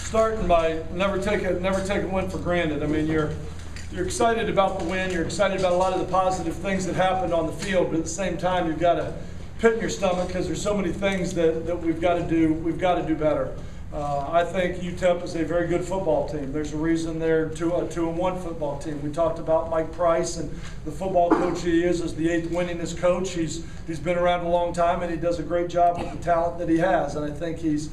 starting by never take a win for granted. I mean, you're excited about the win. You're excited about a lot of the positive things that happened on the field, but at the same time, you've got a pit in your stomach because there's so many things that we've got to do. We've got to do better. I think UTEP is a very good football team. There's a reason they're a 2-1 football team. We talked about Mike Price and the football coach he is as the 8th winningest coach. He's been around a long time and he does a great job with the talent that he has. And I think he's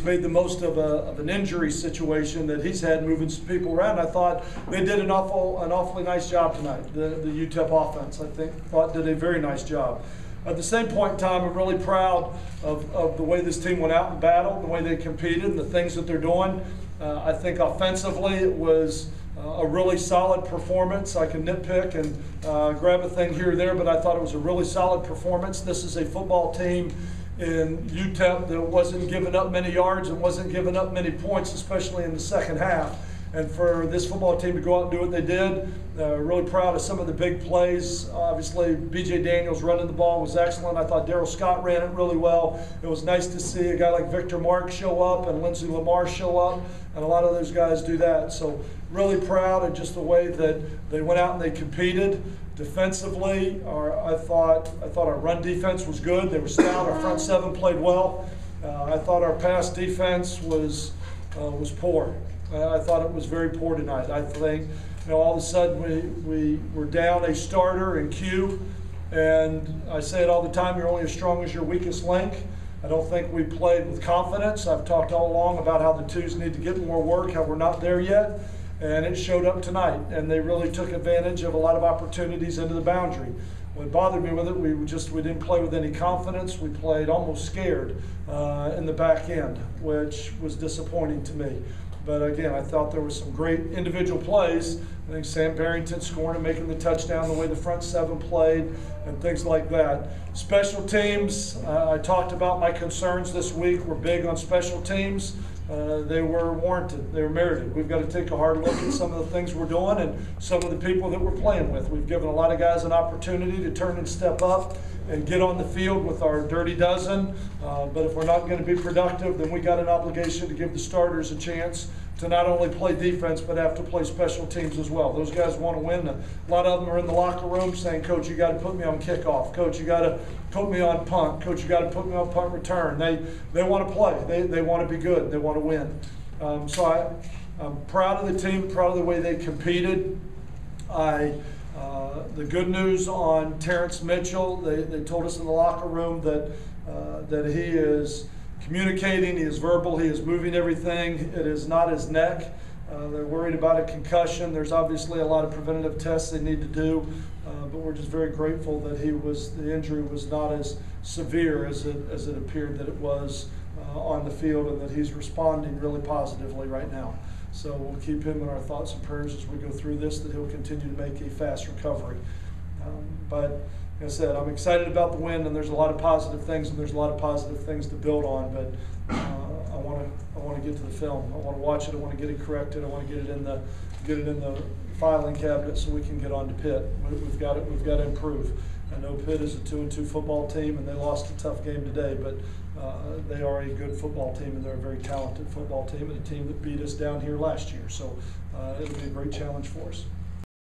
made the most of an injury situation that he's had moving some people around. I thought they did an awfully nice job tonight. The UTEP offense, I thought did a very nice job. At the same point in time, I'm really proud of the way this team went out and battled, the way they competed, and the things that they're doing. I think offensively it was a really solid performance. I can nitpick and grab a thing here or there, but I thought it was a really solid performance. This is a football team in UTEP that wasn't giving up many yards and wasn't giving up many points, especially in the second half. And for this football team to go out and do what they did, really proud of some of the big plays. Obviously, B.J. Daniels running the ball was excellent. I thought Darryl Scott ran it really well. It was nice to see a guy like Victor Mark show up and Lindsey Lamar show up, and a lot of those guys do that. So really proud of just the way that they went out and they competed. Defensively, I thought our run defense was good. They were stout. Our front seven played well. I thought our pass defense was poor. I thought it was very poor tonight. I think, all of a sudden we were down a starter in Q, and I say it all the time, you're only as strong as your weakest link. I don't think we played with confidence. I've talked all along about how the twos need to get more work, how we're not there yet, and it showed up tonight, and they really took advantage of a lot of opportunities into the boundary. What bothered me with it, we didn't play with any confidence. We played almost scared in the back end, which was disappointing to me. But again, I thought there were some great individual plays. I think Sam Barrington scoring and making the touchdown, the way the front seven played, and things like that. Special teams, I talked about my concerns this week. We're big on special teams. They were warranted. They were merited. We've got to take a hard look at some of the things we're doing and some of the people that we're playing with. We've given a lot of guys an opportunity to turn and step up and get on the field with our dirty dozen. But if we're not going to be productive, then we got an obligation to give the starters a chance to not only play defense, but have to play special teams as well. Those guys want to win. A lot of them are in the locker room saying, Coach, you got to put me on kickoff. Coach, you got to put me on punt. Coach, you got to put me on punt return. They want to play. They want to be good. They want to win. So I'm proud of the team, proud of the way they competed. The good news on Terrence Mitchell, they told us in the locker room that he is communicating, he is verbal, he is moving everything. It is not his neck. They're worried about a concussion. There's obviously a lot of preventative tests they need to do, but we're just very grateful that the injury was not as severe as it appeared that it was on the field, and that he's responding really positively right now. So we'll keep him in our thoughts and prayers as we go through this, that he'll continue to make a fast recovery. But like I said, I'm excited about the win, and there's a lot of positive things, and there's a lot of positive things to build on. But I want to get to the film. I want to watch it. I want to get it corrected. I want to get it in the filing cabinet so we can get on to Pitt. We've got to improve. I know Pitt is a 2-2 football team, and they lost a tough game today, but they are a good football team, and they're a very talented football team, and a team that beat us down here last year. So it'll be a great challenge for us.